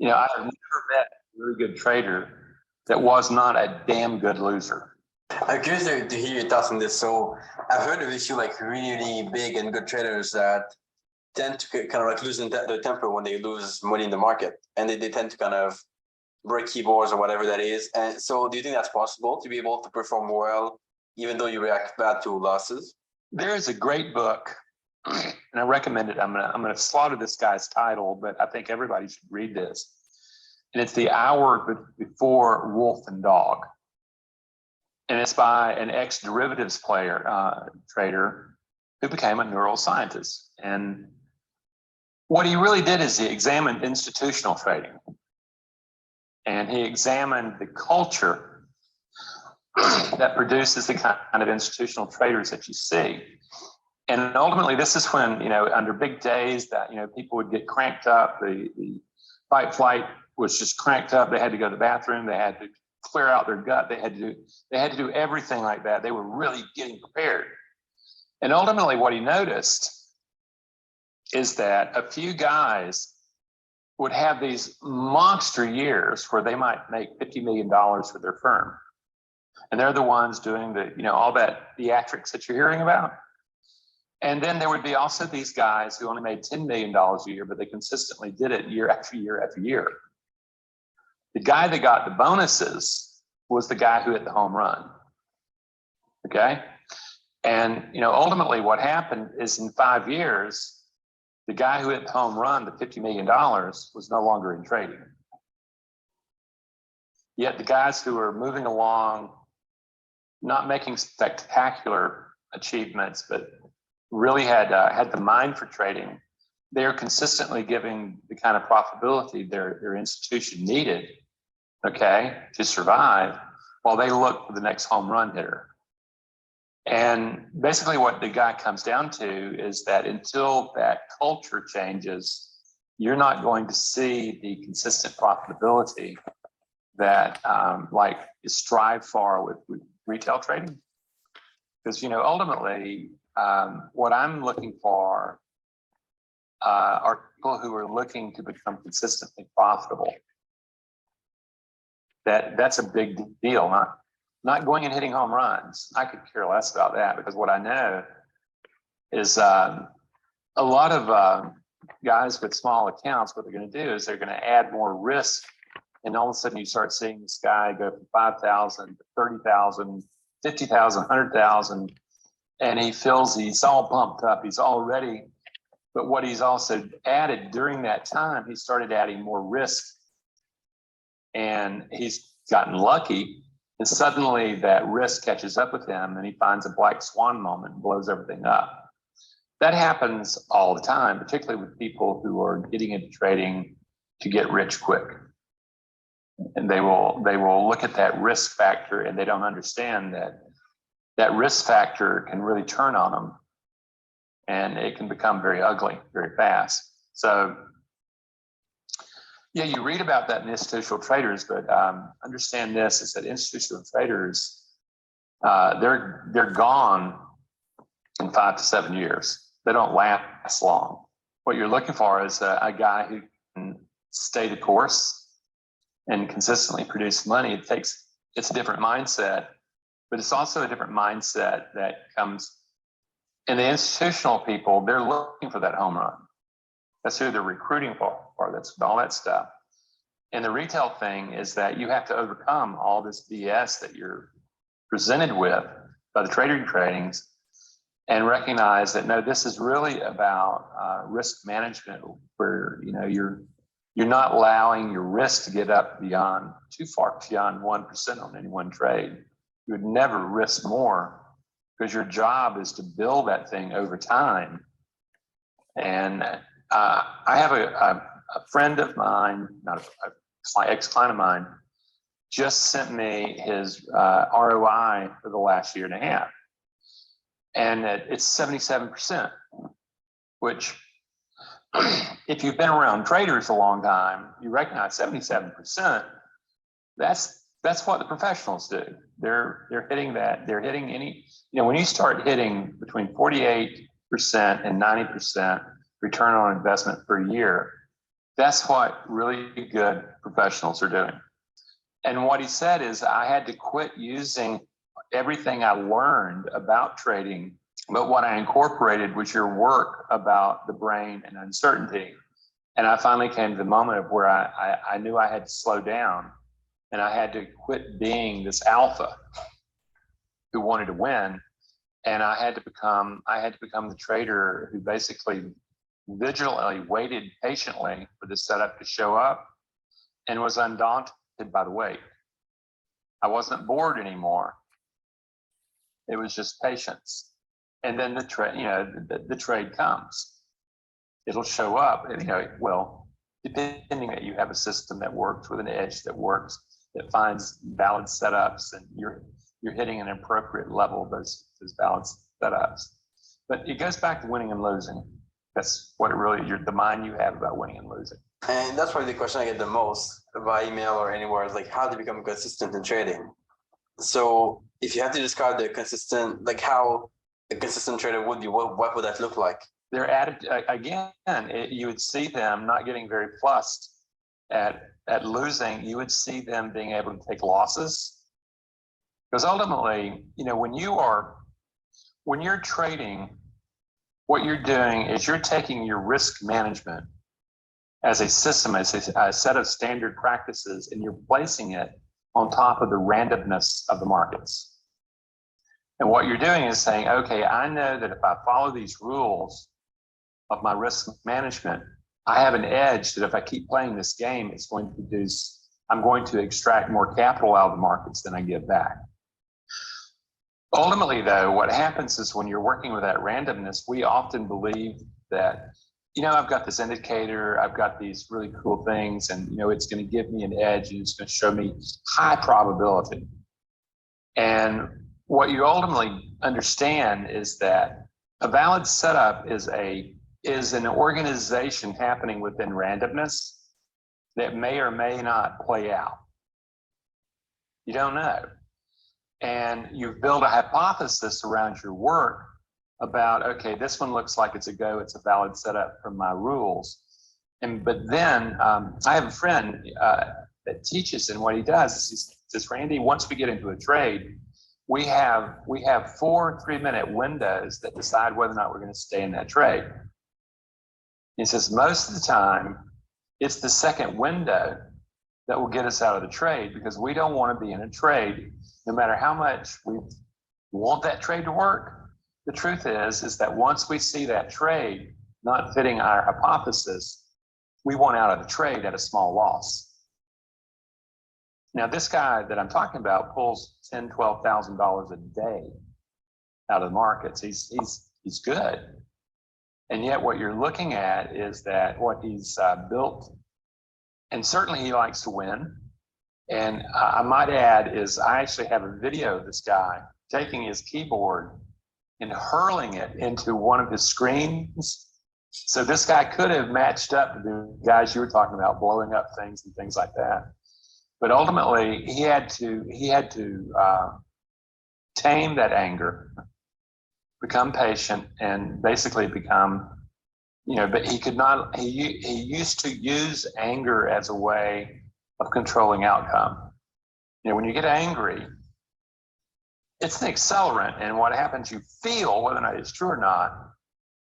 I have never met a really good trader that was not a damn good loser. I'm curious to hear your thoughts on this. So I've heard of a few like really big and good traders that tend to kind of like lose their temper when they lose money in the market, and they tend to kind of break keyboards or whatever that is. And so do you think that's possible to be able to perform well even though you react bad to losses? There is a great book, and I recommend it. I'm gonna slaughter this guy's title, but I think everybody should read this. And it's The Hour Before Wolf and Dog. And it's by an ex-derivatives trader who became a neuroscientist. And what he really did is he examined institutional trading. And he examined the culture that produces the kind of institutional traders that you see. And ultimately, this is when, under big days that, people would get cranked up. The fight flight was just cranked up. They had to go to the bathroom. They had to clear out their gut. They had to do everything like that. They were really getting prepared. And ultimately, what he noticed is that a few guys would have these monster years where they might make $50 million for their firm. And they're the ones doing all that theatrics that you're hearing about. And then there would be also these guys who only made $10 million a year, but they consistently did it year after year after year. The guy that got the bonuses was the guy who hit the home run. Okay. And, ultimately what happened is in 5 years, the guy who hit the home run, the $50 million, was no longer in trading. Yet the guys who are moving along, not making spectacular achievements, but really had the mind for trading, they're consistently giving the kind of profitability their institution needed, okay, to survive, while they look for the next home run hitter. And basically what the guy comes down to is that until that culture changes, you're not going to see the consistent profitability that is strive for with retail trading. Because, ultimately, what I'm looking for are people who are looking to become consistently profitable. That's a big deal, not going and hitting home runs. I could care less about that, because what I know is a lot of guys with small accounts, what they're going to do is they're going to add more risk. And all of a sudden you start seeing this guy go from 5,000 to 30,000, 50,000, 100,000. And he feels he's all pumped up. He's all ready. But what he's also added during that time, he started adding more risk. And he's gotten lucky. And suddenly that risk catches up with him and he finds a black swan moment and blows everything up. That happens all the time, particularly with people who are getting into trading to get rich quick. And they will look at that risk factor, and they don't understand that risk factor can really turn on them, and it can become very ugly very fast. So yeah, you read about that in institutional traders, but understand this is that institutional traders, they're gone in 5 to 7 years. They don't last long. What you're looking for is a guy who can stay the course and consistently produce money. It's a different mindset, but it's also a different mindset that comes in the institutional people. They're looking for that home run. That's who they're recruiting for, that's all that stuff. And the retail thing is that you have to overcome all this BS that you're presented with by the trading tradings, and recognize that no, this is really about risk management, where you're not allowing your risk to get up too far beyond 1% on any one trade. You would never risk more, because your job is to build that thing over time. And I have a friend of mine, not an ex-client of mine, just sent me his ROI for the last year and a half. And it's 77%, which if you've been around traders a long time, you recognize 77%, that's what the professionals do. They're hitting that. They're hitting when you start hitting between 48% and 90% return on investment per year, That's what really good professionals are doing. And what he said is, I had to quit using everything I learned about trading, but what I incorporated was your work about the brain and uncertainty. And I finally came to the moment of where I knew I had to slow down, and I had to quit being this alpha who wanted to win. And I had to become the trader who basically vigilantly waited patiently for the setup to show up and was undaunted by the wait. I wasn't bored anymore. It was just patience. And then the trade comes. It'll show up, and well, depending that you have a system that works with an edge that works, that finds valid setups, and you're hitting an appropriate level of those valid setups. But it goes back to winning and losing. That's what it really, the mind you have about winning and losing. And that's probably the question I get the most by email or anywhere, is like how to become consistent in trading. So if you have to describe the consistent, like how a consistent trader would be, what would that look like? Their attitude, again, you would see them not getting very fussed at losing. You would see them being able to take losses, because ultimately, when you're trading, what you're doing is you're taking your risk management as a system, as a set of standard practices, and you're placing it on top of the randomness of the markets. And what you're doing is saying, okay, I know that if I follow these rules of my risk management, I have an edge that if I keep playing this game, I'm going to extract more capital out of the markets than I give back. Ultimately, though, what happens is when you're working with that randomness, we often believe that, I've got this indicator, I've got these really cool things, and, it's going to give me an edge, and it's going to show me high probability. And what you ultimately understand is that a valid setup is an organization happening within randomness that may or may not play out. You don't know. And you've built a hypothesis around your work about, okay, this one looks like it's a go, it's a valid setup from my rules. But then I have a friend that teaches, and what he does is he says, Randy, once we get into a trade, we have 4 3-minute windows that decide whether or not we're going to stay in that trade. He says, most of the time, it's the second window that will get us out of the trade, because we don't want to be in a trade, no matter how much we want that trade to work. The truth is that once we see that trade not fitting our hypothesis, we want out of the trade at a small loss. Now, this guy that I'm talking about pulls $10,000, $12,000 a day out of the markets. He's good. And yet what you're looking at is that what he's built, and certainly he likes to win. And I might add is I actually have a video of this guy taking his keyboard and hurling it into one of his screens. So this guy could have matched up to the guys you were talking about, blowing up things and things like that. But ultimately, he had to tame that anger, become patient, and basically become, but he could not. He used to use anger as a way of controlling outcome. When you get angry, it's an accelerant, and what happens, you feel, whether or not it's true or not,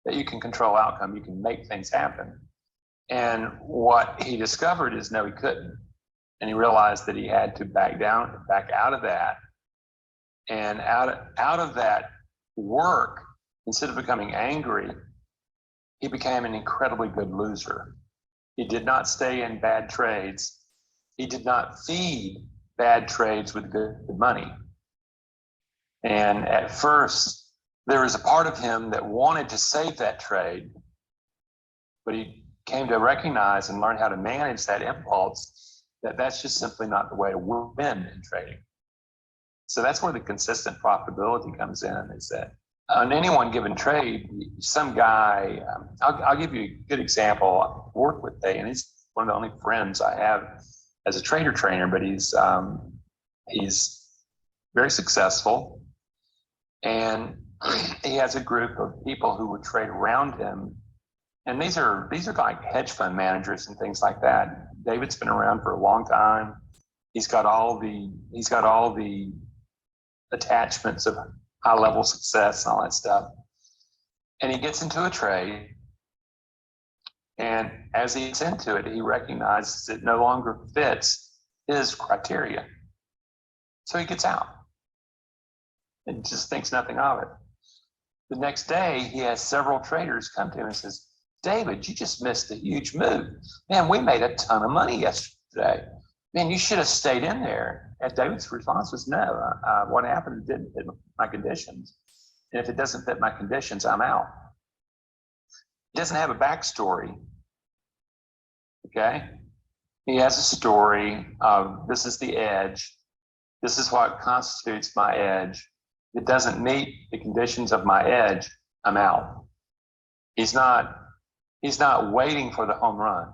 that you can control outcome, you can make things happen. And what he discovered is no, he couldn't. And he realized that he had to back out of that. And out of that work, instead of becoming angry, he became an incredibly good loser. He did not stay in bad trades. He did not feed bad trades with good money. And at first, there was a part of him that wanted to save that trade, but he came to recognize and learn how to manage that impulse, that that's just simply not the way to win in trading. So that's where the consistent profitability comes in, is that on any one given trade, some guy, I'll give you a good example. I work with Day, and he's one of the only friends I have as a trader trainer, but he's very successful. And he has a group of people who would trade around him And these are like hedge fund managers and things like that. David's been around for a long time. He's got all the attachments of high level success and all that stuff. And he gets into a trade, and as he gets into it, he recognizes it no longer fits his criteria. So he gets out and just thinks nothing of it. The next day, he has several traders come to him and says, David, you just missed a huge move. Man, we made a ton of money yesterday. Man, you should have stayed in there. And David's response was, no, what happened didn't fit my conditions. And if it doesn't fit my conditions, I'm out. He doesn't have a backstory. Okay? He has a story of this is the edge. This is what constitutes my edge. If it doesn't meet the conditions of my edge, I'm out. He's not waiting for the home run.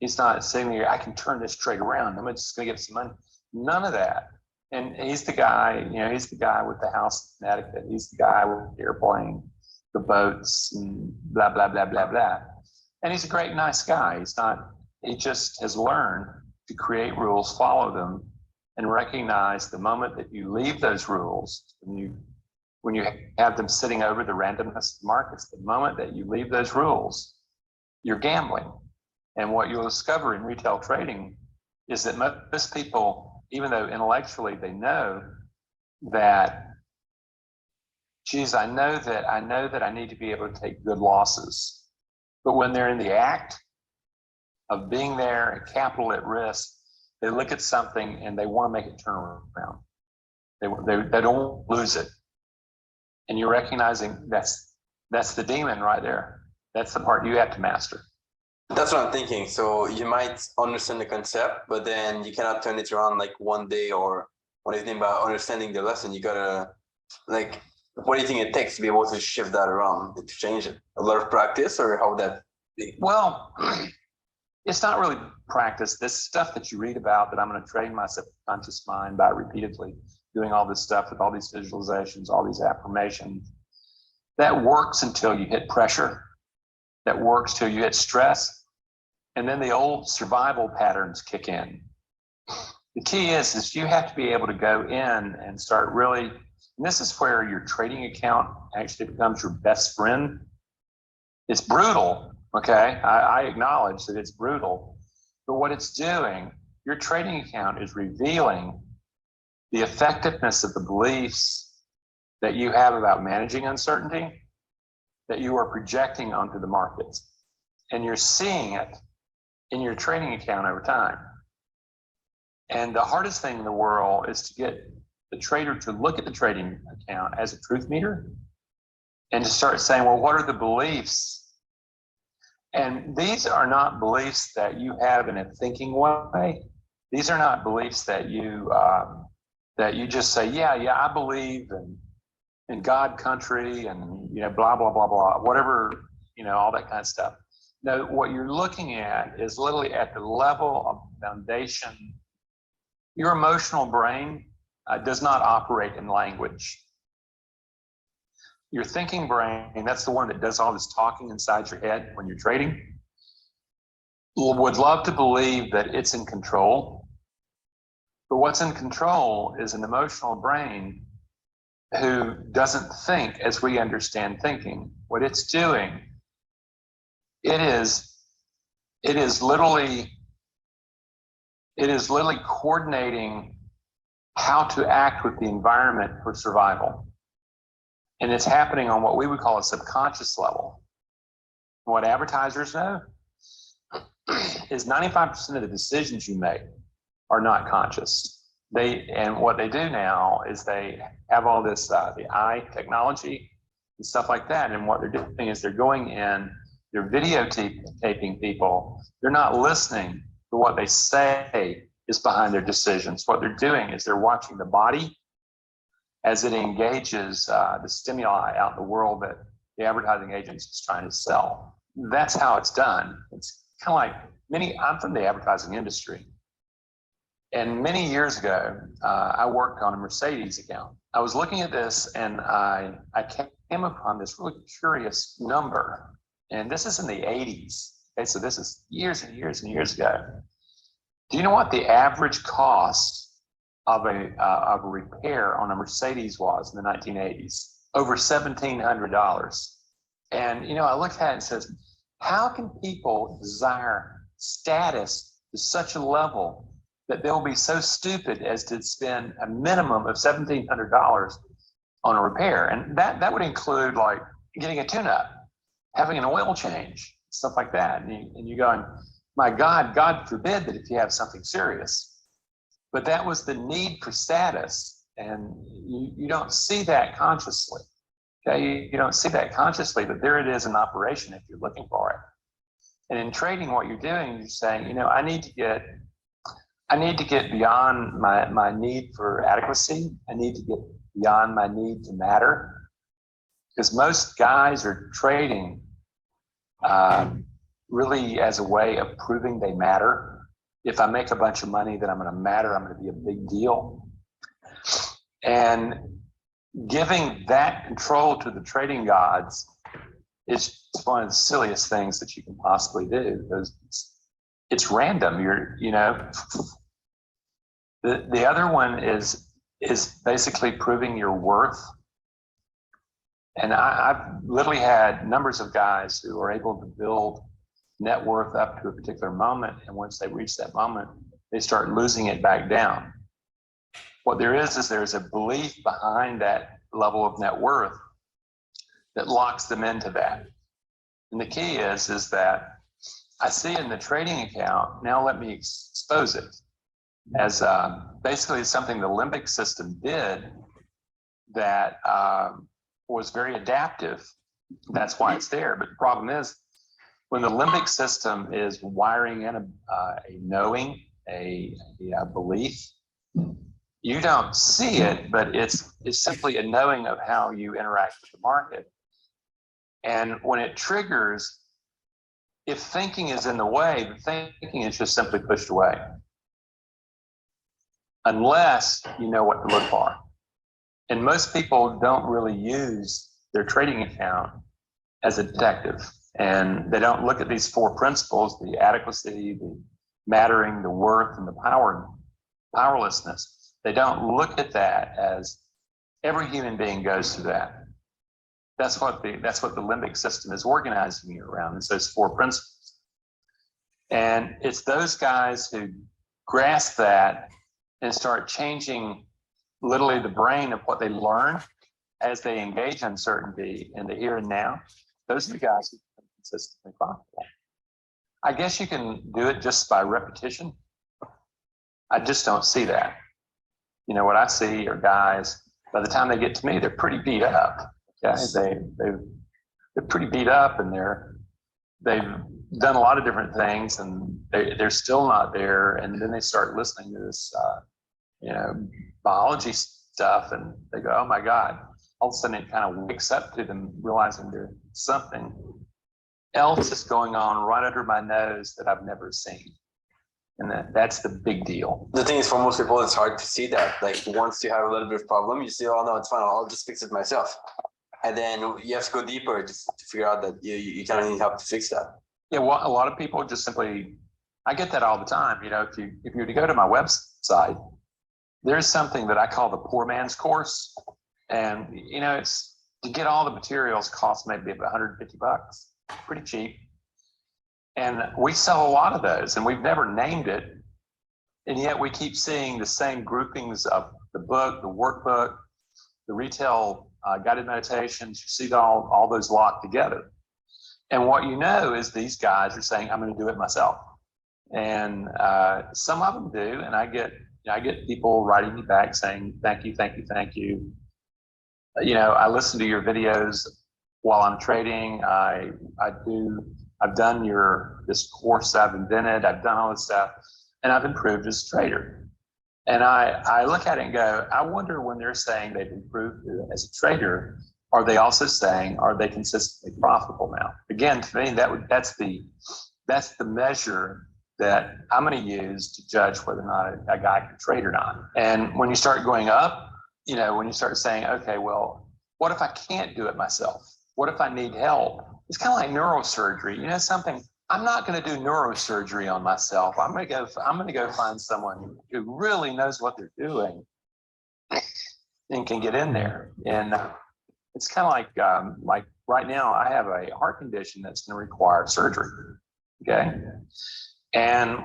He's not sitting there, I can turn this trade around. I'm just going to get some money. None of that. And he's the guy, he's the guy with the house in Connecticut. He's the guy with the airplane, the boats, and blah, blah, blah, blah, blah. And he's a great, nice guy. He just has learned to create rules, follow them, and recognize the moment that you leave those rules, when you have them sitting over the randomness of the markets, the moment that you leave those rules, you're gambling. And what you'll discover in retail trading is that most people, even though intellectually they know that, geez, I know that I need to be able to take good losses. But when they're in the act of being there and capital at risk, they look at something and they want to make it turn around. They don't lose it. And you're recognizing that's the demon right there. That's the part you have to master. That's what I'm thinking. So you might understand the concept, but then you cannot turn it around like one day or what evening. By understanding the lesson, you gotta what do you think it takes to be able to shift that around, to change it? A lot of practice, or how would that be? Well, it's not really practice. This stuff that you read about that I'm going to train my subconscious mind by repeatedly doing all this stuff with all these visualizations, all these affirmations, that works until you hit pressure. That works till you hit stress. And then the old survival patterns kick in. The key is you have to be able to go in and start really, and this is where your trading account actually becomes your best friend. It's brutal, okay? I acknowledge that it's brutal. But what it's doing, your trading account is revealing the effectiveness of the beliefs that you have about managing uncertainty that you are projecting onto the markets. And you're seeing it in your trading account over time. And the hardest thing in the world is to get the trader to look at the trading account as a truth meter and to start saying, well, what are the beliefs? And these are not beliefs that you have in a thinking way. These are not beliefs that you just say, yeah, I believe in God, country, and blah, blah, blah, blah, whatever, all that kind of stuff. Now, what you're looking at is literally at the level of foundation. Your emotional brain does not operate in language. Your thinking brain, that's the one that does all this talking inside your head when you're trading, would love to believe that it's in control. But what's in control is an emotional brain who doesn't think as we understand thinking. What it's doing, it is literally coordinating how to act with the environment for survival. And it's happening on what we would call a subconscious level. What advertisers know is 95% of the decisions you make are not conscious. And what they do now is they have all this, the eye technology and stuff like that. And what they're doing is they're going in, they're videotaping people. They're not listening to what they say is behind their decisions. What they're doing is they're watching the body as it engages the stimuli out in the world that the advertising agency is trying to sell. That's how it's done. It's kind of like I'm from the advertising industry. And many years ago, I worked on a Mercedes account. I was looking at this and I came upon this really curious number. And this is in the 80s. Okay, so this is years and years and years ago. Do you know what the average cost of a repair on a Mercedes was in the 1980s? Over $1,700. And, you know, I looked at it and says, how can people desire status to such a level that they'll be so stupid as to spend a minimum of $1,700 on a repair? And that would include like getting a tune-up, having an oil change, stuff like that. And you're going, my God, God forbid that if you have something serious. But that was the need for status. And you don't see that consciously. Okay, you don't see that consciously, but there it is in operation if you're looking for it. And in trading, what you're doing, you're saying, you know, I need to get beyond my need for adequacy. I need to get beyond my need to matter. Because most guys are trading really as a way of proving they matter. If I make a bunch of money, then I'm going to matter. I'm going to be a big deal. And giving that control to the trading gods is one of the silliest things that you can possibly do, because it's random. The other one is basically proving your worth. And I've literally had numbers of guys who are able to build net worth up to a particular moment, and once they reach that moment, they start losing it back down. What there is there's a belief behind that level of net worth that locks them into that. And the key is that I see in the trading account, now let me expose it as basically something the limbic system did that was very adaptive. That's why it's there. But the problem is, when the limbic system is wiring in a knowing, a belief, you don't see it, but it's simply a knowing of how you interact with the market. And when it triggers, if thinking is in the way, the thinking is just simply pushed away, unless you know what to look for. And most people don't really use their trading account as a detective. And they don't look at these four principles: the adequacy, the mattering, the worth, and the powerlessness. They don't look at that as every human being goes through that. That's what the limbic system is organizing you around. It's those four principles. And it's those guys who grasp that and start changing literally the brain of what they learn as they engage uncertainty in the here and now. Those are the guys who are consistently profitable. I guess you can do it just by repetition. I just don't see that. You know, what I see are guys, by the time they get to me, they're pretty beat up. Okay, they're pretty beat up, and they've done a lot of different things, and they're still not there. And then they start listening to this, biology stuff, and they go, "Oh my God!" All of a sudden, it kind of wakes up to them, realizing there's something else is going on right under my nose that I've never seen. And that's the big deal. The thing is, for most people, it's hard to see that. Like, once you have a little bit of problem, you say, "Oh no, it's fine. I'll just fix it myself." And then you have to go deeper just to figure out that you kind of need help to fix that. Yeah, well, a lot of people just simply, I get that all the time. You know, if you were to go to my website, there's something that I call the poor man's course. And, you know, it's to get all the materials costs maybe about $150, pretty cheap. And we sell a lot of those, and we've never named it. And yet we keep seeing the same groupings of the book, the workbook, the retail guided meditations. You see all those locked together. And what you know is these guys are saying, "I'm going to do it myself." And some of them do. And I get people writing me back saying, "Thank you, thank you, thank you. You know, I listen to your videos while I'm trading. I've done this course I've invented. I've done all this stuff, and I've improved as a trader." And I look at it and go, I wonder, when they're saying they've improved as a trader, are they also saying, are they consistently profitable now? Again, to me, that's the measure that I'm going to use to judge whether or not a guy can trade or not. And when you start going up, you know, when you start saying, okay, well, what if I can't do it myself? What if I need help? It's kind of like neurosurgery. You know something? I'm not going to do neurosurgery on myself. I'm going to go find someone who really knows what they're doing and can get in there. And it's kind of like right now I have a heart condition that's going to require surgery. Okay. And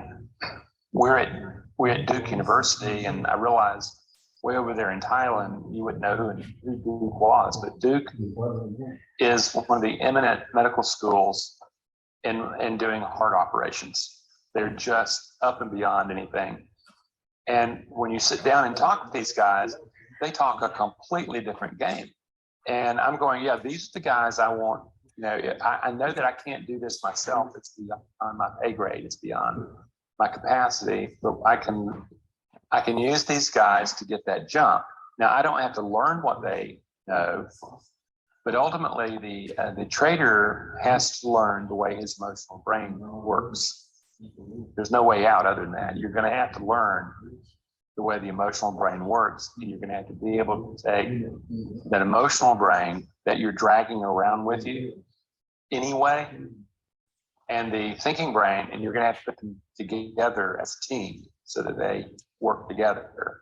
we're at Duke University, and I realized way over there in Thailand, you wouldn't know who Duke was, but Duke is one of the eminent medical schools in doing heart operations. They're just up and beyond anything. And when you sit down and talk with these guys, they talk a completely different game. And I'm going, yeah, these are the guys I want. You know, I know that I can't do this myself. It's beyond my pay grade. It's beyond my capacity, but I can use these guys to get that jump. Now, I don't have to learn what they know, but ultimately the trader has to learn the way his emotional brain works. There's no way out other than that. You're going to have to learn the way the emotional brain works, and you're going to have to be able to take that emotional brain that you're dragging around with you anyway, and the thinking brain, and you're going to have to put them together as a team so that they work together.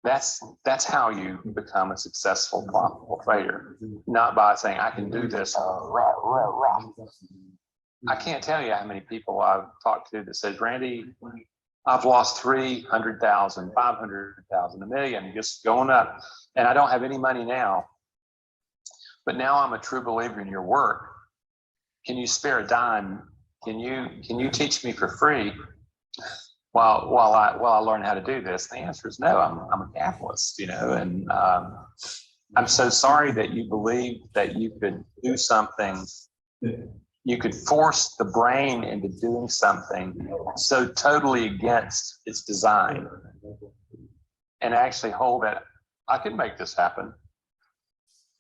That's how you become a successful, profitable trader, not by saying, I can do this. I can't tell you how many people I've talked to that says, Randy, I've lost 300,000, 500,000, $1 million, just going up. And I don't have any money now, but now I'm a true believer in your work. Can you spare a dime? Can you teach me for free while I learn how to do this? The answer is no. I'm a capitalist, you know, and I'm so sorry that you believe that you could do something. You could force the brain into doing something so totally against its design, and actually hold that I can make this happen,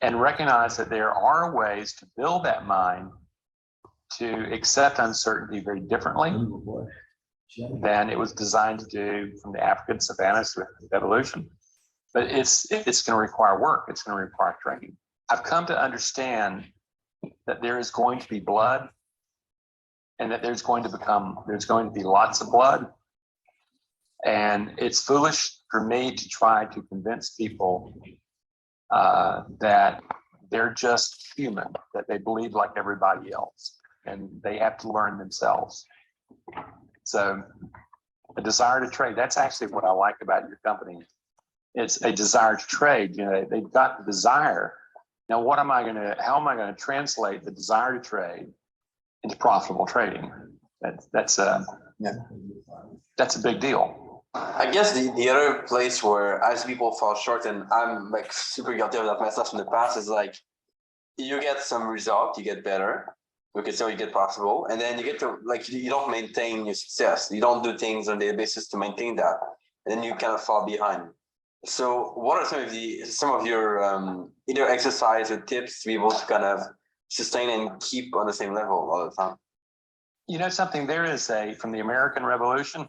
and recognize that there are ways to build that mind to accept uncertainty very differently than it was designed to do from the African savannas with evolution. But it's going to require work. It's going to require training. I've come to understand that there is going to be blood, and that there's going to be lots of blood. And it's foolish for me to try to convince people that they're just human, that they believe like everybody else, and they have to learn themselves. So a desire to trade, that's actually what I like about your company. It's a desire to trade. You know, they've got the desire. Now, how am I going to translate the desire to trade into profitable trading? That's a big deal. I guess the other place where as people fall short, and I'm like super guilty of that myself in the past, is like you get some result, you get better, so you get profitable, and then you get to like you don't maintain your success. You don't do things on a daily basis to maintain that, and then you kind of fall behind. So what are some of your either exercise or tips to be able to kind of sustain and keep on the same level all the time? You know something, from the American Revolution,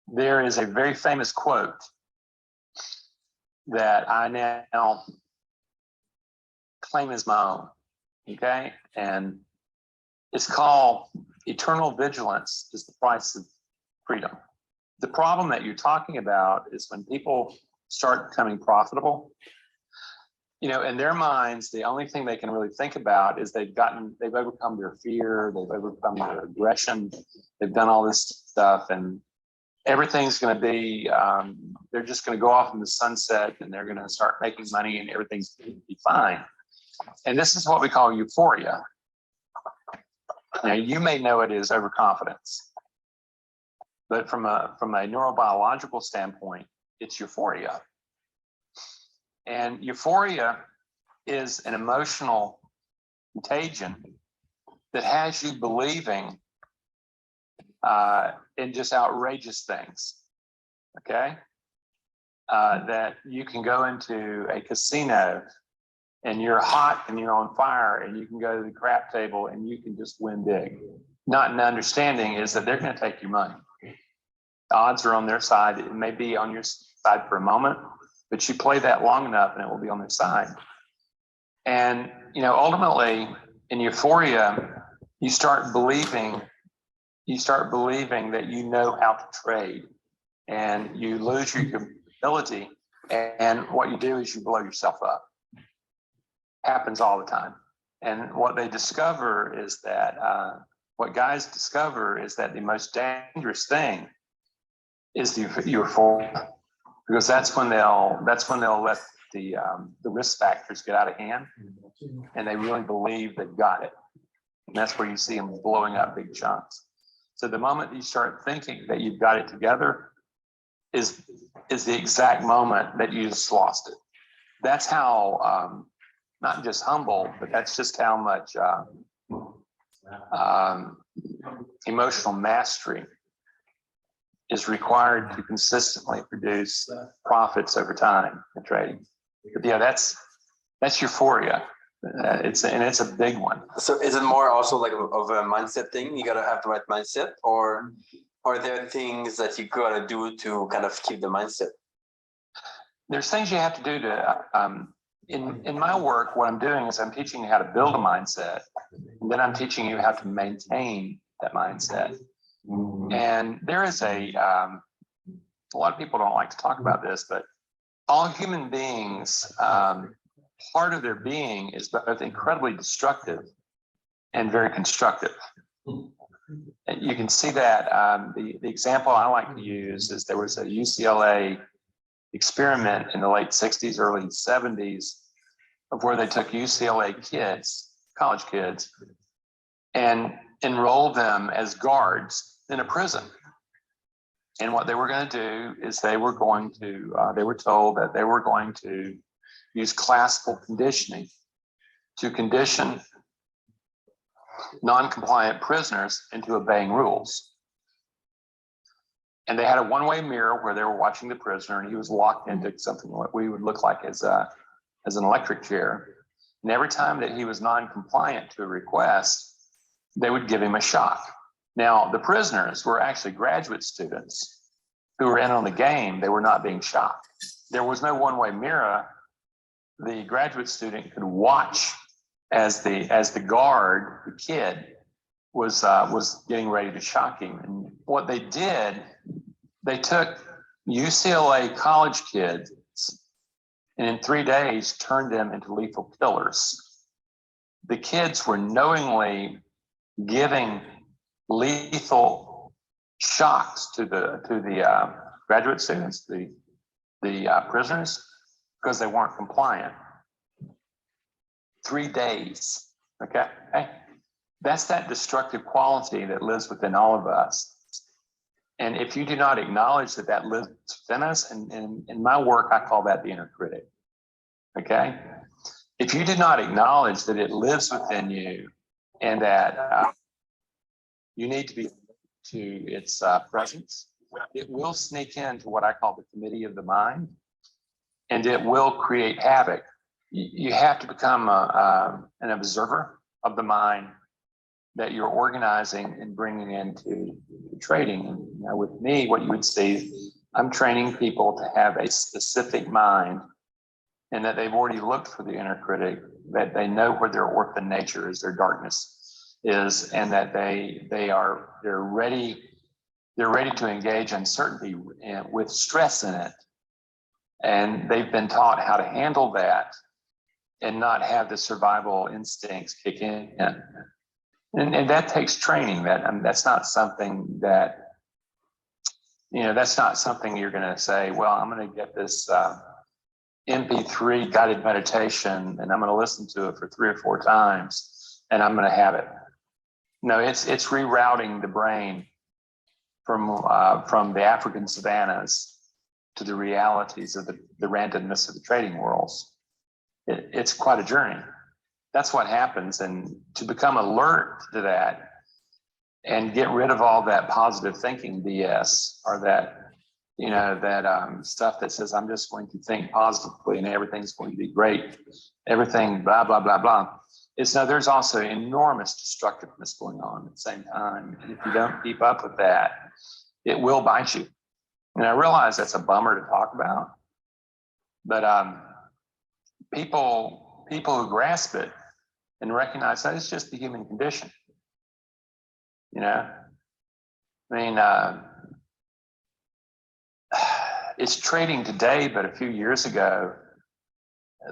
there is a very famous quote that I now claim as my own, okay? And it's called eternal vigilance is the price of freedom. The problem that you're talking about is when people start becoming profitable, you know, in their minds, the only thing they can really think about is they've overcome their fear, they've overcome their aggression, they've done all this stuff, and everything's going to be, they're just going to go off in the sunset, and they're going to start making money, and everything's going to be fine. And this is what we call euphoria. Now, you may know it as overconfidence, but from a neurobiological standpoint, it's euphoria. And euphoria is an emotional contagion that has you believing in just outrageous things, okay? That you can go into a casino and you're hot and you're on fire, and you can go to the crap table and you can just win big. Not an understanding is that they're going to take your money. The odds are on their side. It may be on your side for a moment, but you play that long enough and it will be on their side. And, you know, ultimately, In euphoria, you start believing that you know how to trade, and you lose your ability. And what you do is you blow yourself up. Happens all the time. And what they discover is that what guys discover is that the most dangerous thing is the euphoria, because that's when they'll let the risk factors get out of hand, and they really believe they've got it. And that's where you see them blowing up big chunks. So the moment you start thinking that you've got it together is the exact moment that you just lost it. That's how, not just humble, but that's just how much emotional mastery is required to consistently produce profits over time in trading. But yeah, that's euphoria. It's a big one. So is it more also like of a mindset thing? You gotta have the right mindset, or are there things that you gotta do to kind of keep the mindset? There's things you have to do to, in my work, what I'm doing is I'm teaching you how to build a mindset, and then I'm teaching you how to maintain that mindset. And there is a lot of people don't like to talk about this, but all human beings, part of their being is both incredibly destructive and very constructive. And you can see that the example I like to use is there was a UCLA experiment in the late 60s, early 70s, of where they took UCLA kids, college kids, and enrolled them as guards in a prison. And what they were going to do is they were told that they were going to use classical conditioning to condition non-compliant prisoners into obeying rules. And they had a one-way mirror where they were watching the prisoner, and he was locked into something what we would look like as an electric chair. And every time that he was non-compliant to a request, they would give him a shock. Now, the prisoners were actually graduate students who were in on the game. They were not being shocked. There was no one-way mirror. The graduate student could watch as the guard, the kid, was getting ready to shock him. And what they did, they took UCLA college kids and in 3 days turned them into lethal killers. The kids were knowingly giving lethal shocks to the graduate students, the prisoners, because they weren't compliant. 3 days, okay? That's that destructive quality that lives within all of us. And if you do not acknowledge that that lives within us, and in my work, I call that the inner critic, okay? If you do not acknowledge that it lives within you and that you need to be to its presence, it will sneak into what I call the committee of the mind, and it will create havoc. You have to become an observer of the mind that you're organizing and bringing into trading. And with me, what you would see, I'm training people to have a specific mind, and that they've already looked for the inner critic, that they know where their orphan nature is, their darkness is, and that they're ready to engage uncertainty with stress in it. And they've been taught how to handle that and not have the survival instincts kick in. And that takes training. That's not something that, that's not something you're going to say, well, I'm going to get this MP3 guided meditation and I'm going to listen to it for 3 or 4 times and I'm going to have it. No, it's rerouting the brain from the African savannas to the realities of the randomness of the trading worlds. It's quite a journey. That's what happens. And to become alert to that and get rid of all that positive thinking BS, or that stuff that says, I'm just going to think positively and everything's going to be great, everything blah, blah, blah, blah. There's also enormous destructiveness going on at the same time. And if you don't keep up with that, it will bite you. And I realize that's a bummer to talk about, but people who grasp it and recognize that it's just the human condition. You know, I mean, it's trading today, but a few years ago,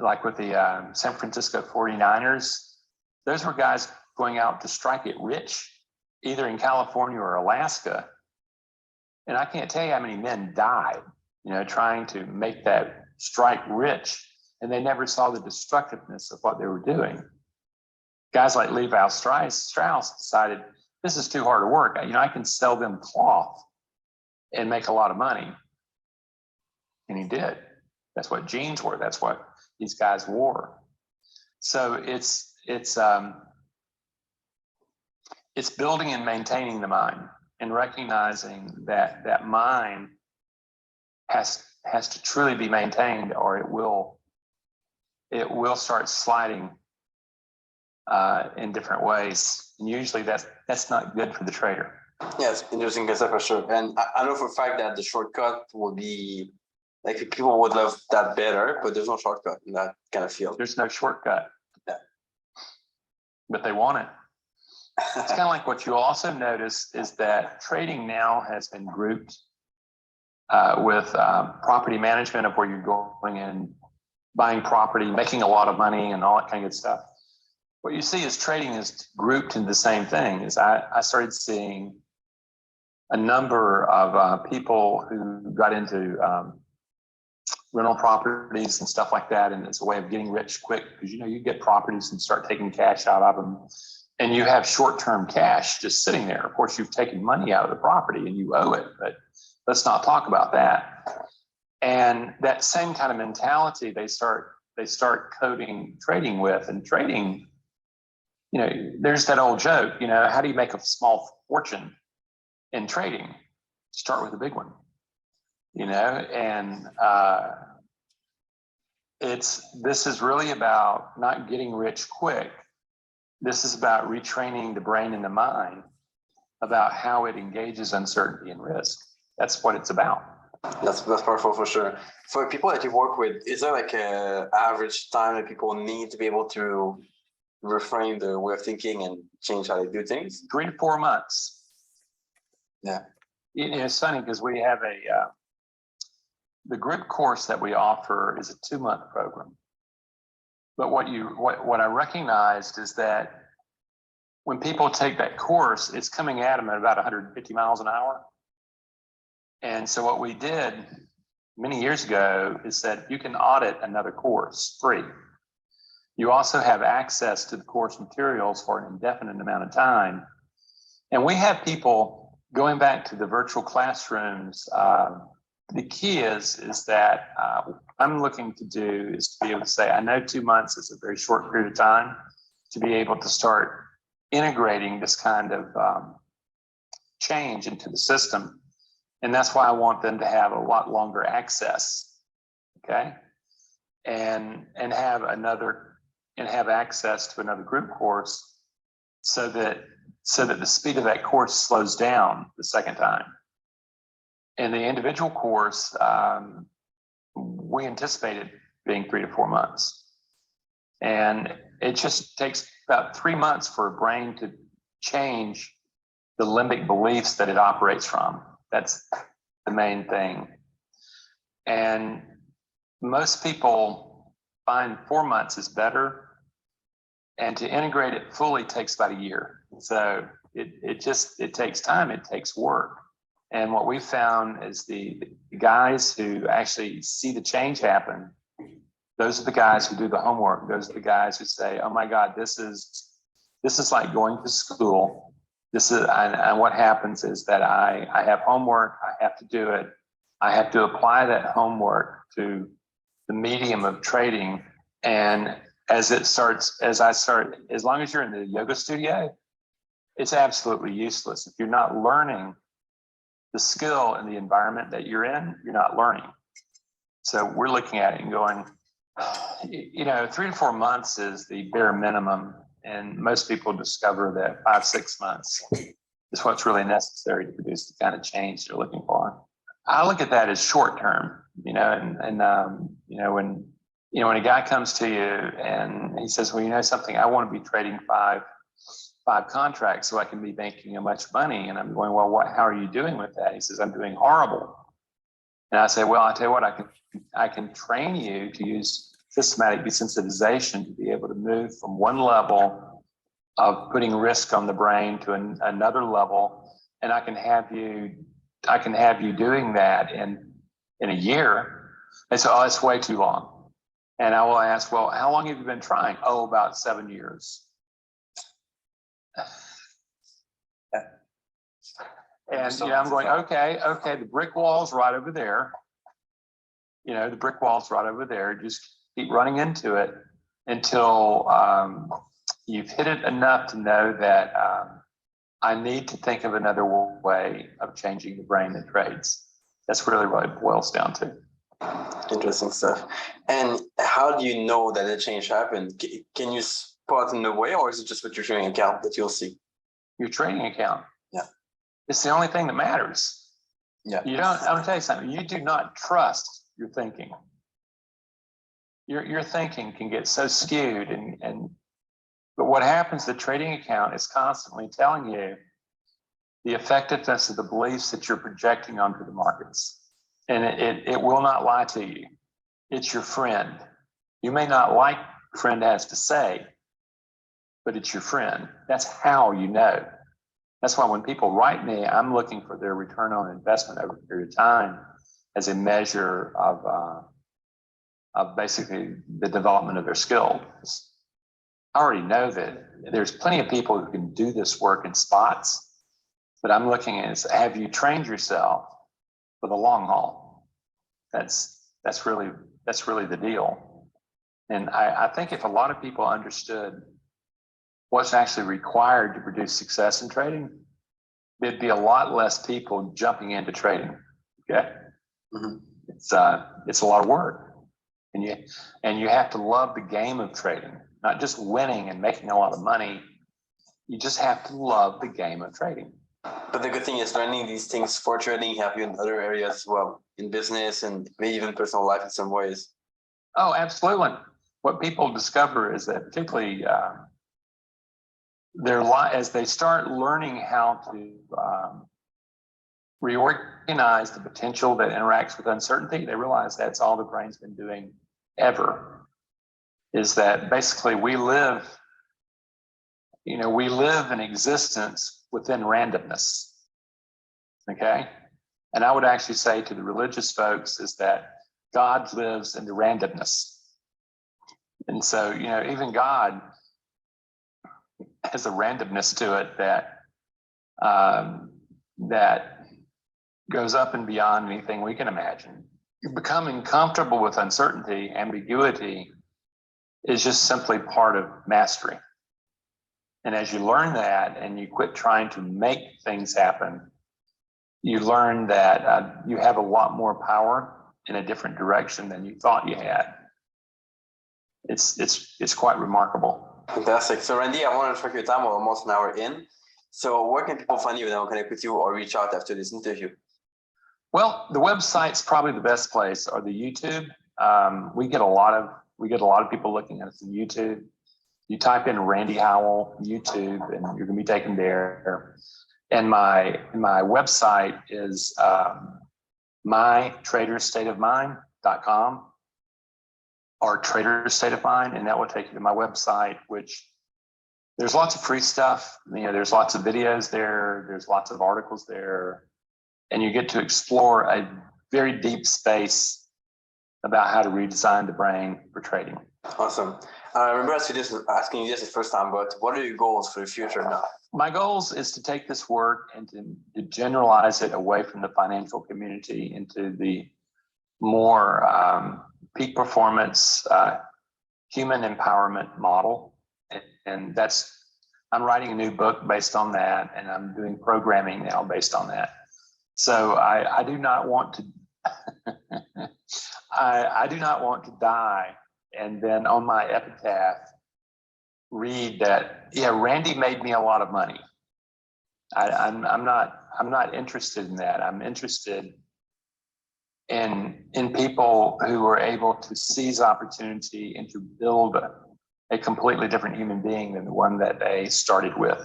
like with the San Francisco 49ers, those were guys going out to strike it rich, either in California or Alaska. And I can't tell you how many men died, you know, trying to make that strike rich. And they never saw the destructiveness of what they were doing. Guys like Levi Strauss decided, this is too hard to work. You know, I can sell them cloth and make a lot of money. And he did. That's what jeans were. That's what these guys wore. So it's building and maintaining the mind and recognizing that that mind has to truly be maintained, or it will start sliding in different ways. And usually that's not good for the trader. Yes, interesting concept for sure. And I know for a fact that the shortcut will be, like, people would love that better, but there's no shortcut in that kind of field. There's no shortcut. Yeah. But they want it. It's kind of like what you also notice is that trading now has been grouped with property management, of where you're going and buying property, making a lot of money and all that kind of stuff. What you see is trading is grouped into the same thing. Is I started seeing a number of people who got into rental properties and stuff like that, and it's a way of getting rich quick, because you know you get properties and start taking cash out of them, and you have short-term cash just sitting there. Of course, you've taken money out of the property and you owe it, but let's not talk about that. And that same kind of mentality they start coding trading with. And trading, you know, there's that old joke, you know, how do you make a small fortune in trading? Start with a big one, you know. And this is really about not getting rich quick. This is about retraining the brain and the mind about how it engages uncertainty and risk. That's what it's about. That's powerful for sure. For people that you work with, is there like a average time that people need to be able to reframe their way of thinking and change how they do things? 3 to 4 months. Yeah. You know, it's funny because we have the group course that we offer is a 2-month program. But what I recognized is that when people take that course, it's coming at them at about 150 miles an hour. And so what we did many years ago is that you can audit another course free. You also have access to the course materials for an indefinite amount of time. And we have people going back to the virtual classrooms. The key is that I'm looking to do is to be able to say, I know 2 months is a very short period of time to be able to start integrating this kind of change into the system. And that's why I want them to have a lot longer access, okay? And have access to another group course so that the speed of that course slows down the second time. In the individual course, we anticipated being 3 to 4 months. And it just takes about 3 months for a brain to change the limbic beliefs that it operates from. That's the main thing. And most people find 4 months is better. And to integrate it fully takes about a year. So it takes time, it takes work. And what we found is the guys who actually see the change happen, those are the guys who do the homework. Those are the guys who say, oh my God, this is like going to school. And what happens is that I have homework, I have to do it. I have to apply that homework to the medium of trading. And as long as you're in the yoga studio, it's absolutely useless. If you're not learning the skill and the environment that you're in, you're not learning. So we're looking at it and going, 3 to 4 months is the bare minimum. And most people discover that 5-6 months is what's really necessary to produce the kind of change they're looking for. I look at that as short term, when when a guy comes to you and he says, well, you know something, I want to be trading five contracts so I can be making a much money. And I'm going, well, how are you doing with that? He says, I'm doing horrible. And I say, well, I'll tell you what, I can train you to use systematic desensitization to be able to move from one level of putting risk on the brain to another level. And I can have you doing that in a year. And so, it's way too long. And I will ask, well, how long have you been trying? Oh, about 7 years. And I'm going, okay, the brick wall's right over there. The brick wall's right over there. Just keep running into it until you've hit it enough to know that I need to think of another way of changing the brain that trades. That's really what it boils down to. Interesting stuff. And how do you know that the change happened? Can you spot in a way, or is it just with your trading account that you'll see? Your trading account. Yeah. It's the only thing that matters. Yeah. I'm gonna tell you something. You do not trust your thinking. Your thinking can get so skewed but what happens, the trading account is constantly telling you the effectiveness of the beliefs that you're projecting onto the markets. And it will not lie to you. It's your friend. You may not like what a friend has to say, but it's your friend. That's how you know. That's why when people write me, I'm looking for their return on investment over a period of time as a measure of basically the development of their skills. I already know that there's plenty of people who can do this work in spots, but I'm looking at have you trained yourself for the long haul? That's really the deal. And I think if a lot of people understood what's actually required to produce success in trading, there'd be a lot less people jumping into trading. Okay. Mm-hmm. It's a lot of work, and you have to love the game of trading, not just winning and making a lot of money. You just have to love the game of trading. But the good thing is learning these things for trading help you in other areas as well, in business and maybe even personal life in some ways. Oh, absolutely. What people discover is that particularly as they start learning how to reorganize the potential that interacts with uncertainty, they realize that's all the brain's been doing ever. Is that basically we live in existence within randomness. Okay? And I would actually say to the religious folks is that God lives in the randomness. And so, even God has a randomness to it that goes up and beyond anything we can imagine. Becoming comfortable with uncertainty, ambiguity is just simply part of mastery. And as you learn that and you quit trying to make things happen, you learn that you have a lot more power in a different direction than you thought you had. It's quite remarkable. Fantastic. So Randy, I want to track your time. We're almost an hour in. So where can people find you and I'll connect with you or reach out after this interview? Well, the website's probably the best place, or the YouTube. We get a lot of people looking at us on YouTube. You type in Randy Howell YouTube, and you're going to be taken there. And my website is mytraderstateofmind.com or Trader State of Mind, and that will take you to my website, which there's lots of free stuff. There's lots of videos there. There's lots of articles there. And you get to explore a very deep space about how to redesign the brain for trading. Awesome. I remember asking you this the first time, but what are your goals for the future now? My goals is to take this work and to generalize it away from the financial community into the more peak performance, human empowerment model. And I'm writing a new book based on that, and I'm doing programming now based on that. So I do not want to I do not want to die and then on my epitaph read that, Randy made me a lot of money. I'm not interested in that. I'm interested in people who are able to seize opportunity and to build a completely different human being than the one that they started with.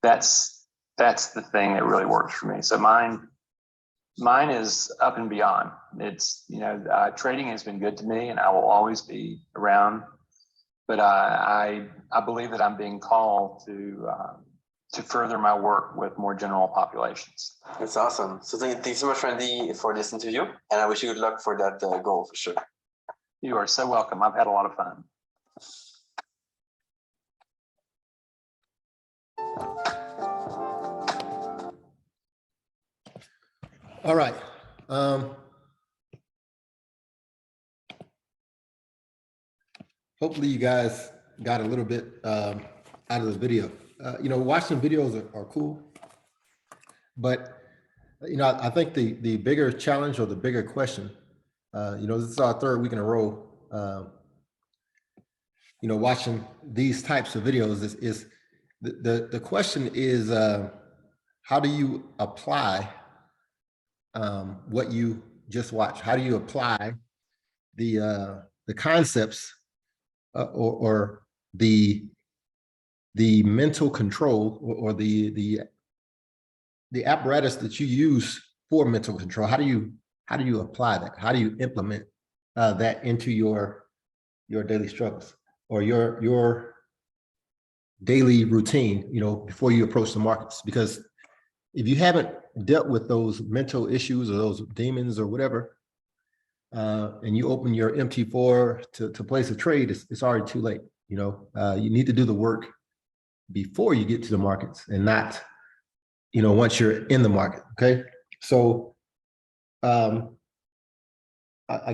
That's the thing that really works for me. So mine is up and beyond. It's, trading has been good to me, and I will always be around. But I believe that I'm being called to further my work with more general populations. That's awesome. So thank you so much, Randy, for this interview, and I wish you good luck for that goal for sure. You are so welcome. I've had a lot of fun. All right. Hopefully you guys got a little bit out of the video. Watching videos are cool, but I think the bigger challenge or the bigger question, this is our third week in a row, watching these types of videos is the question is, how do you apply what you just watched? How do you apply the concepts or the mental control or the apparatus that you use for mental control? How do you apply that? How do you implement that into your daily struggles or your daily routine, before you approach the markets? Because if you haven't dealt with those mental issues or those demons or whatever, and you open your MT4 to place a trade, it's already too late. You need to do the work before you get to the markets and not, once you're in the market. Okay. So I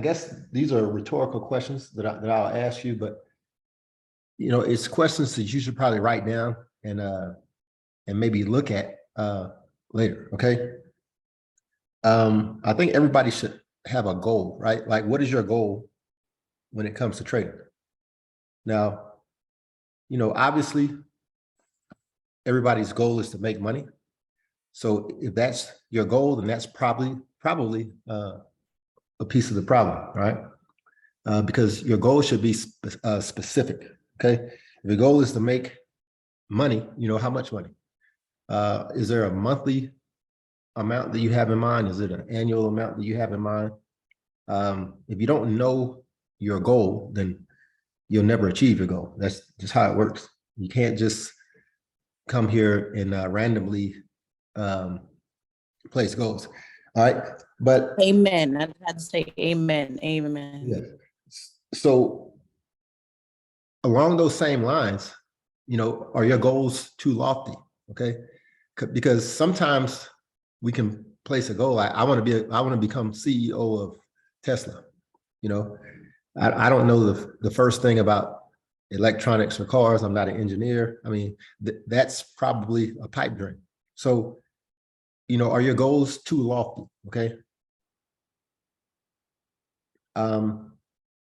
guess these are rhetorical questions that I'll ask you, but it's questions that you should probably write down and maybe look at later. Okay. I think everybody should have a goal, right? Like, what is your goal when it comes to trading? Now, obviously everybody's goal is to make money. So if that's your goal, then that's probably a piece of the problem, right? Because your goal should be specific. Okay. If your goal is to make money, how much money? Is there a monthly amount that you have in mind? Is it an annual amount that you have in mind? If you don't know your goal, then you'll never achieve your goal. That's just how it works. You can't just come here and randomly place goals. All right. But amen. I had to say amen. Amen. yeah. So along those same lines, are your goals too lofty? Okay. Because sometimes we can place a goal. Like, I want to become CEO of Tesla. I don't know the first thing about electronics or cars. I'm not an engineer. I mean, that's probably a pipe dream. So, are your goals too lofty? Okay.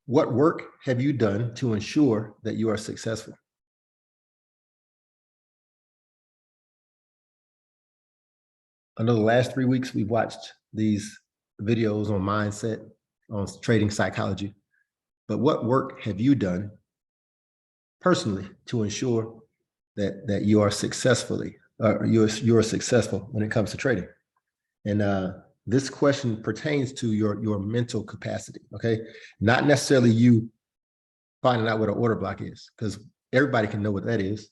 What work have you done to ensure that you are successful? I know the last 3 weeks we've watched these videos on mindset, on trading psychology, but what work have you done personally to ensure that you are successfully, you're successful when it comes to trading? And this question pertains to your mental capacity. Okay, not necessarily you finding out what an order block is, because everybody can know what that is.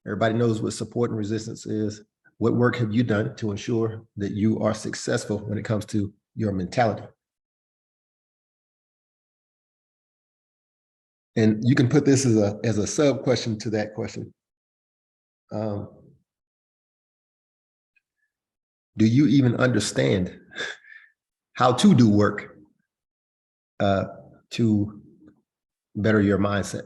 Everybody knows what support and resistance is. What work have you done to ensure that you are successful when it comes to your mentality? And you can put this as a sub question to that question. Do you even understand how to do work to better your mindset?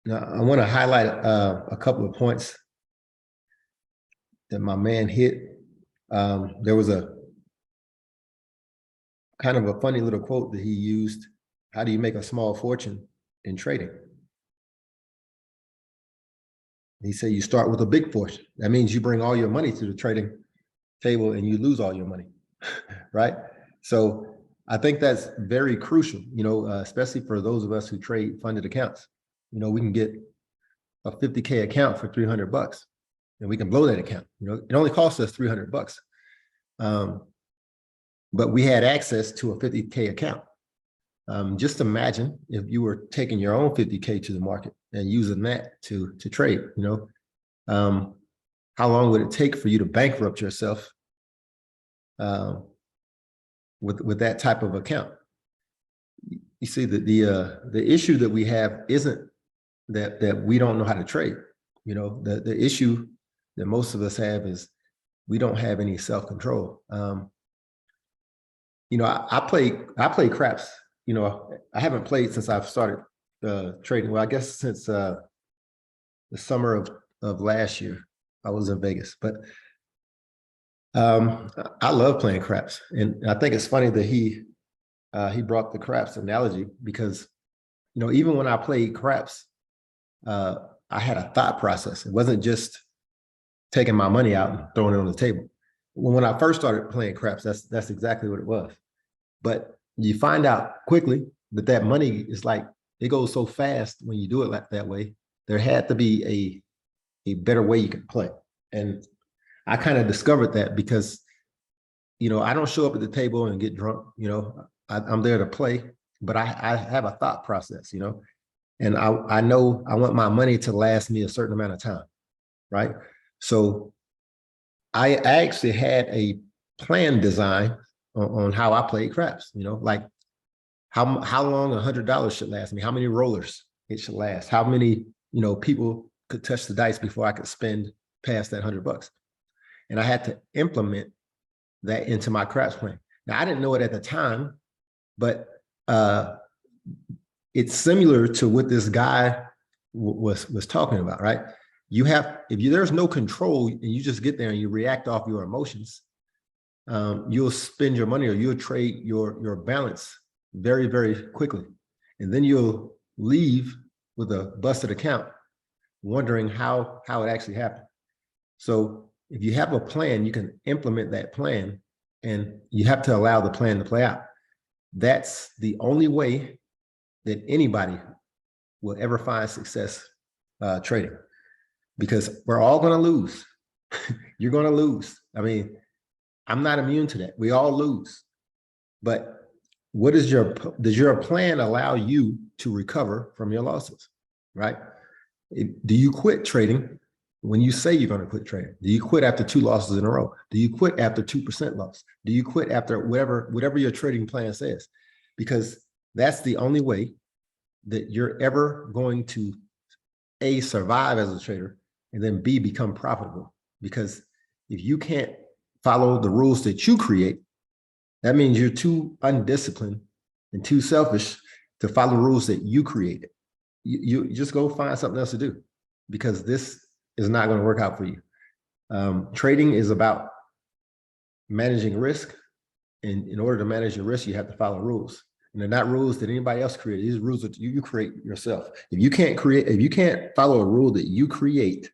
Now, I want to highlight a couple of points. that my man hit. There was a kind of a funny little quote that he used. How do you make a small fortune in trading? He said, you start with a big fortune. That means you bring all your money to the trading table and you lose all your money, right? So I think that's very crucial, especially for those of us who trade funded accounts. We can get a 50K account for $300 and we can blow that account. It only costs us $300. But we had access to a 50K account. Just imagine if you were taking your own 50K to the market and using that to trade, how long would it take for you to bankrupt yourself with that type of account? You see, the issue that we have isn't that we don't know how to trade. The issue that most of us have is we don't have any self-control. I play craps. I haven't played since I've started trading. Well, I guess since the summer of last year, I was in Vegas. But I love playing craps, and I think it's funny that he brought the craps analogy because even when I played craps, I had a thought process. It wasn't just taking my money out and throwing it on the table. When I first started playing craps, that's exactly what it was. But you find out quickly that money is like, it goes so fast when you do it like that way. There had to be a better way you can play. And I kind of discovered that because, I don't show up at the table and get drunk, I'm there to play, but I have a thought process, and I know I want my money to last me a certain amount of time, right? So I actually had a plan design on how I played craps, like how long $100 should last me, how many rollers it should last, how many, people could touch the dice before I could spend past that $100. And I had to implement that into my craps plan. Now, I didn't know it at the time, but it's similar to what this guy was talking about, right? There's no control and you just get there and you react off your emotions, you'll spend your money or you'll trade your balance very, very quickly. And then you'll leave with a busted account wondering how it actually happened. So if you have a plan, you can implement that plan and you have to allow the plan to play out. That's the only way that anybody will ever find success trading, because we're all going to lose. You're going to lose. I mean, I'm not immune to that. We all lose. But does your plan allow you to recover from your losses, right? Do you quit trading when you say you're going to quit trading? Do you quit after 2 losses in a row? Do you quit after 2% loss? Do you quit after whatever your trading plan says? Because that's the only way that you're ever going to A, survive as a trader, and then B, become profitable. Because if you can't follow the rules that you create, that means you're too undisciplined and too selfish to follow rules that you created. You just go find something else to do, because this is not going to work out for you. Trading is about managing risk. And in order to manage your risk, you have to follow rules. And they're not rules that anybody else created. These are rules that you create yourself. If you can't follow a rule that you create,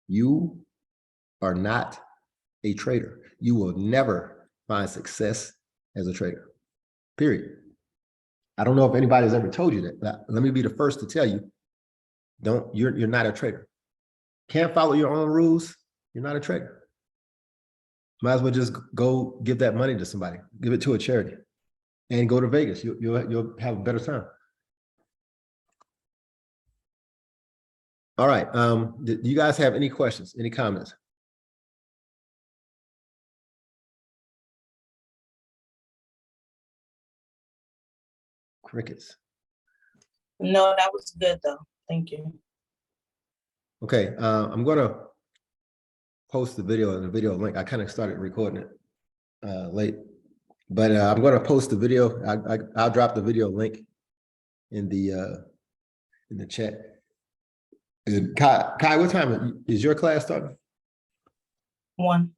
you are not a trader. You will never find success as a trader, period. I don't know if anybody's ever told you that, but let me be the first to tell you, you're not a trader. Can't follow your own rules, you're not a trader. Might as well just go give that money to somebody, give it to a charity, and go to Vegas. You'll have a better time. All right. Do you guys have any questions, any comments? Crickets. No, that was good though. Thank you. Okay, I'm gonna post the video and the video link. I kind of started recording it late, but I'm gonna post the video. I'll drop the video link in the chat. Kai, what time is your class starting? 1.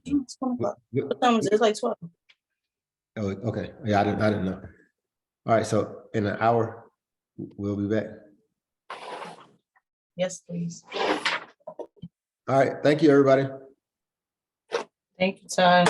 It's 1 o'clock. What time is it? It's like 12. Oh, okay. Yeah, I didn't know. All right, so in an hour, we'll be back. Yes, please. All right, thank you, everybody. Thank you, Ty.